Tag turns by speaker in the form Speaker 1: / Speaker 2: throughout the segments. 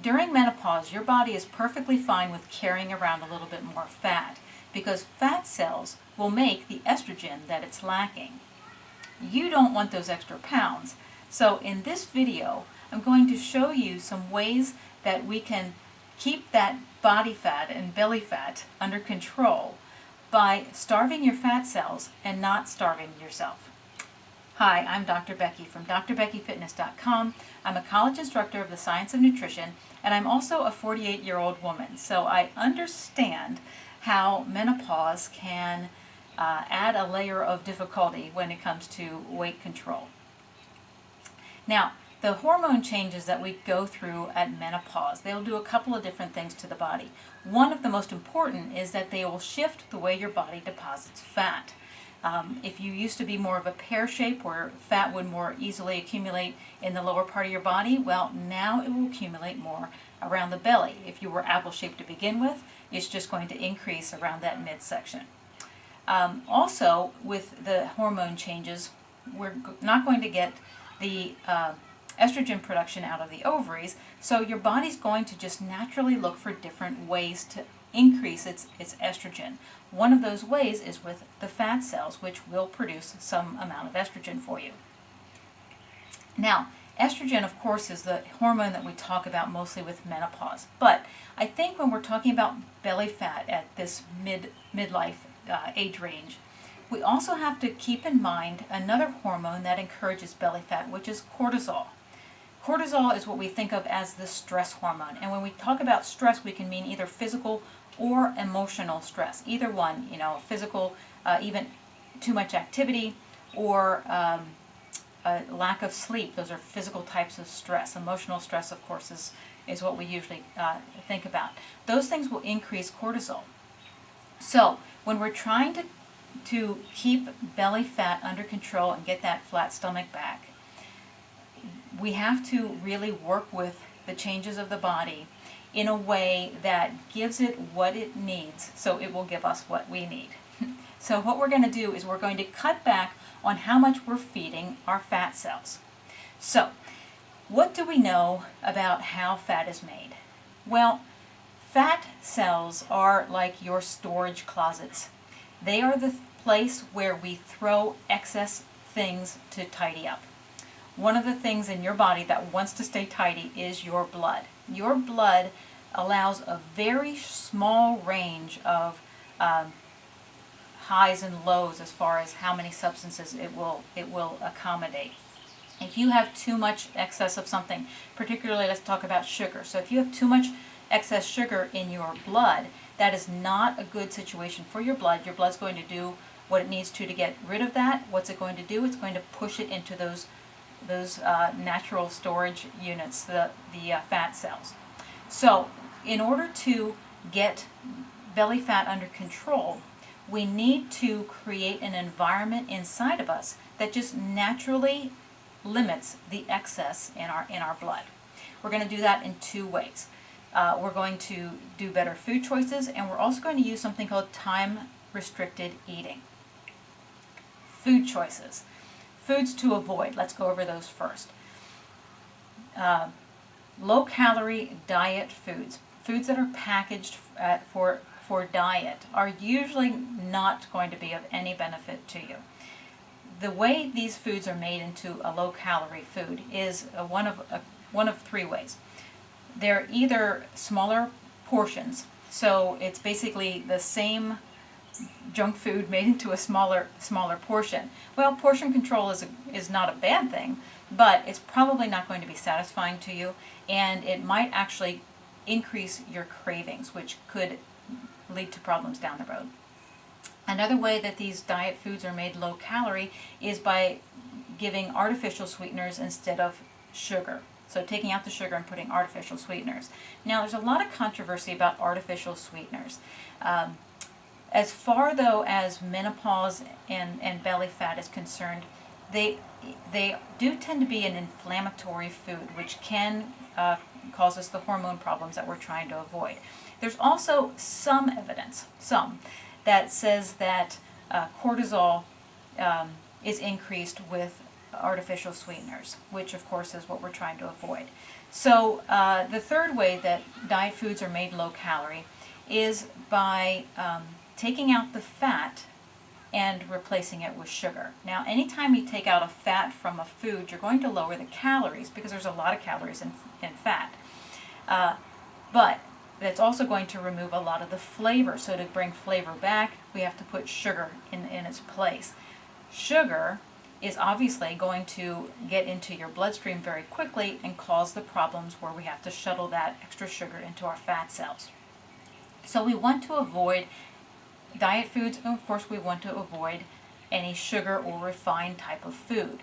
Speaker 1: during menopause, your body is perfectly fine with carrying around a little bit more fat because fat cells will make the estrogen that it's lacking. You don't want those extra pounds. So in this video, I'm going to show you some ways that we can keep that body fat and belly fat under control by starving your fat cells and not starving yourself. Hi, I'm Dr. Becky from drbeckyfitness.com. I'm a college instructor of the science of nutrition, and I'm also a 48-year-old woman, so I understand how menopause can add a layer of difficulty when it comes to weight control. Now, the hormone changes that we go through at menopause, they'll do a couple of different things to the body. One of the most important is that they will shift the way your body deposits fat. If you used to be more of a pear shape where fat would more easily accumulate in the lower part of your body, well, now it will accumulate more around the belly. If you were apple shaped to begin with, it's just going to increase around that midsection. Also, with the hormone changes, we're not going to get the estrogen production out of the ovaries, so your body's going to just naturally look for different ways to increase its estrogen. One of those ways is with the fat cells, which will produce some amount of estrogen for you. Now, estrogen, of course, is the hormone that we talk about mostly with menopause, but I think when we're talking about belly fat at this midlife age range, we also have to keep in mind another hormone that encourages belly fat, which is cortisol. Cortisol is what we think of as the stress hormone, and when we talk about stress, we can mean either physical or emotional stress. Either one, physical, even too much activity, or a lack of sleep. Those are physical types of stress. Emotional stress, of course, is what we usually think about. Those things will increase cortisol. So when we're trying to keep belly fat under control and get that flat stomach back, we have to really work with the changes of the body in a way that gives it what it needs, so it will give us what we need. So what we're going to do is we're going to cut back on how much we're feeding our fat cells. So what do we know about how fat is made? Well, fat cells are like your storage closets. They are the place where we throw excess things to tidy up. One of the things in your body that wants to stay tidy is your blood. Your blood allows a very small range of highs and lows as far as how many substances it will accommodate. If you have too much excess of something, particularly let's talk about sugar. So if you have too much excess sugar in your blood, that is not a good situation for your blood. Your blood's going to do what it needs to get rid of that. What's it going to do? It's going to push it into those natural storage units, the fat cells. So in order to get belly fat under control, we need to create an environment inside of us that just naturally limits the excess in our blood. We're going to do that in two ways. We're going to do better food choices, and we're also going to use something called time-restricted eating. Food choices. Foods to avoid. Let's go over those first. Low-calorie diet foods. Foods that are packaged for diet are usually not going to be of any benefit to you. The way these foods are made into a low-calorie food is one of three ways. They're either smaller portions, so it's basically the same junk food made into a smaller portion. Well, portion control is not a bad thing, but it's probably not going to be satisfying to you, and it might actually increase your cravings, which could lead to problems down the road. Another way that these diet foods are made low calorie is by giving artificial sweeteners instead of sugar. So taking out the sugar and putting artificial sweeteners. Now there's a lot of controversy about artificial sweeteners. As far though as menopause and belly fat is concerned, they do tend to be an inflammatory food, which can cause us the hormone problems that we're trying to avoid. There's also some evidence, that says that cortisol is increased with artificial sweeteners, which of course is what we're trying to avoid. So the third way that diet foods are made low calorie is by taking out the fat and replacing it with sugar. Now, anytime you take out a fat from a food, you're going to lower the calories because there's a lot of calories in fat. But that's also going to remove a lot of the flavor. So to bring flavor back, we have to put sugar in its place. Sugar is obviously going to get into your bloodstream very quickly and cause the problems where we have to shuttle that extra sugar into our fat cells. So we want to avoid diet foods, and of course we want to avoid any sugar or refined type of food.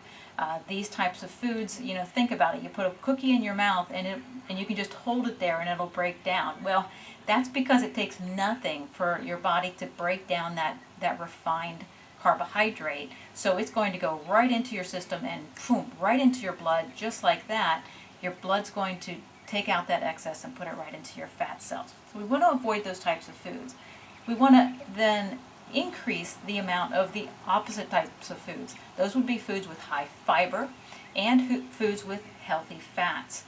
Speaker 1: These types of foods, think about it. You put a cookie in your mouth and you can just hold it there and it'll break down. Well, that's because it takes nothing for your body to break down that refined carbohydrate. So it's going to go right into your system and boom, right into your blood, just like that. Your blood's going to take out that excess and put it right into your fat cells. So we want to avoid those types of foods. We want to then increase the amount of the opposite types of foods. Those would be foods with high fiber and foods with healthy fats.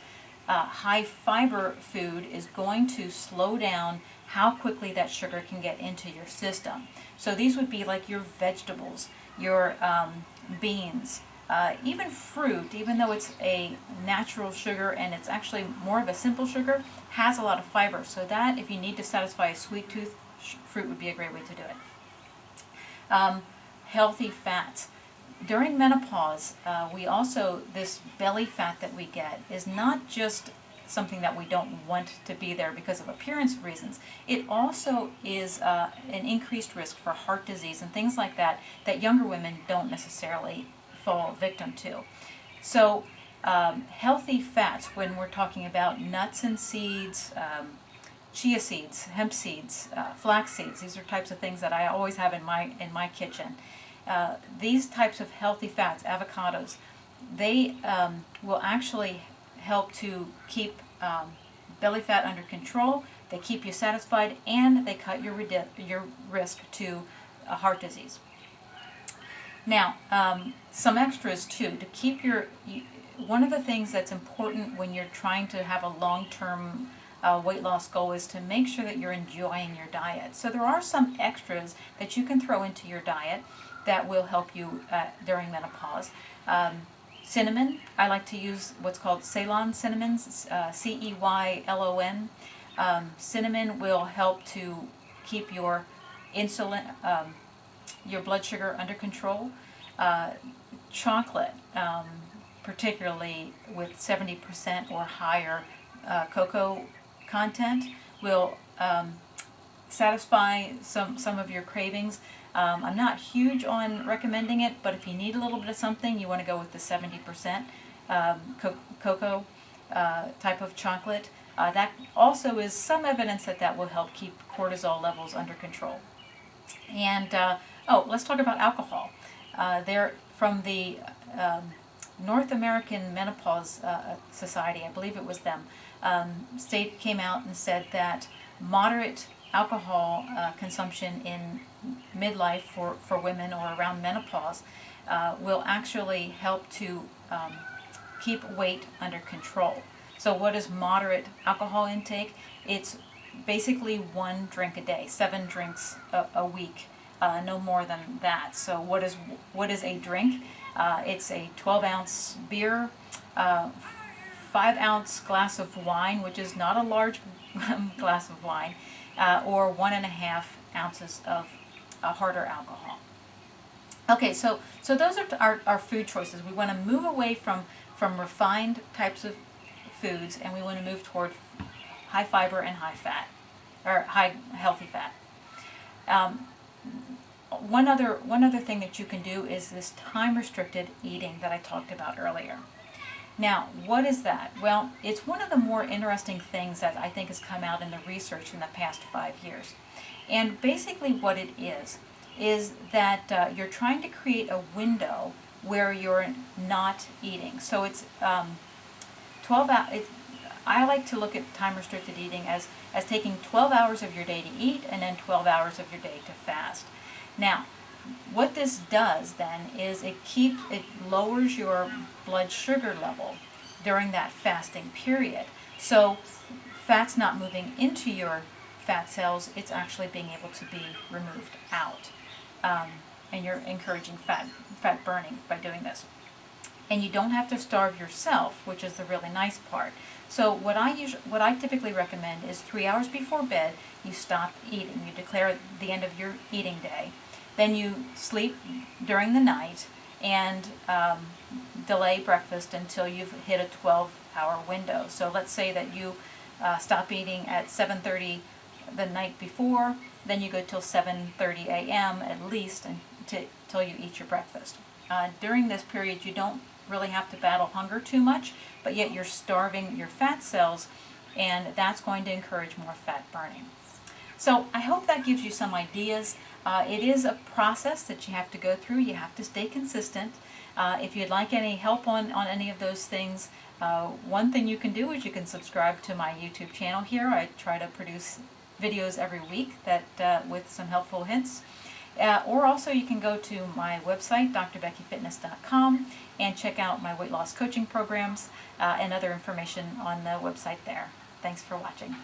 Speaker 1: High fiber food is going to slow down how quickly that sugar can get into your system. So these would be like your vegetables, your beans, even fruit, even though it's a natural sugar and it's actually more of a simple sugar, has a lot of fiber. So that if you need to satisfy a sweet tooth, fruit would be a great way to do it. Healthy fats. During menopause, this belly fat that we get is not just something that we don't want to be there because of appearance reasons. It also is an increased risk for heart disease and things like that younger women don't necessarily fall victim to. So healthy fats, when we're talking about nuts and seeds, chia seeds, hemp seeds, flax seeds. These are types of things that I always have in my kitchen. These types of healthy fats, avocados, they will actually help to keep belly fat under control. They keep you satisfied, and they cut your risk to heart disease. Now, some extras too to keep one of the things that's important when you're trying to have a long-term weight loss goal is to make sure that you're enjoying your diet. So there are some extras that you can throw into your diet that will help you during menopause. Cinnamon, I like to use what's called Ceylon cinnamons, Ceylon. Cinnamon will help to keep your insulin, your blood sugar under control. Chocolate, particularly with 70% or higher cocoa content, will satisfy some of your cravings. I'm not huge on recommending it, but if you need a little bit of something, you want to go with the 70% cocoa type of chocolate. That also is some evidence that will help keep cortisol levels under control. And let's talk about alcohol. They're from the North American Menopause Society, I believe it was them, came out and said that moderate alcohol consumption in midlife for women or around menopause will actually help to keep weight under control. So what is moderate alcohol intake? It's basically 1 drink a day, 7 drinks a week, no more than that. So what is a drink? It's a 12-ounce beer, 5-ounce glass of wine, which is not a large glass of wine, or 1.5 ounces of harder alcohol. Okay, so those are our food choices. We want to move away from refined types of foods, and we want to move toward high fiber and high fat, or high healthy fat. One other thing that you can do is this time-restricted eating that I talked about earlier. Now, what is that? Well, it's one of the more interesting things that I think has come out in the research in the past 5 years. And basically what it is that you're trying to create a window where you're not eating. So it's 12 hours. I like to look at time-restricted eating as taking 12 hours of your day to eat and then 12 hours of your day to fast. Now, what this does then is it lowers your blood sugar level during that fasting period. So fat's not moving into your fat cells, it's actually being able to be removed out. And you're encouraging fat burning by doing this. And you don't have to starve yourself, which is the really nice part. So what I typically recommend is 3 hours before bed, you stop eating. You declare the end of your eating day. Then you sleep during the night and delay breakfast until you've hit a 12-hour window. So let's say that you stop eating at 7:30 the night before, then you go till 7:30 a.m. at least until you eat your breakfast. During this period, you don't really have to battle hunger too much, but yet you're starving your fat cells, and that's going to encourage more fat burning. So I hope that gives you some ideas. It is a process that you have to go through. You have to stay consistent. If you'd like any help on any of those things, one thing you can do is you can subscribe to my YouTube channel here. I try to produce videos every week that with some helpful hints. Or also you can go to my website, drbeckyfitness.com, and check out my weight loss coaching programs and other information on the website there. Thanks for watching.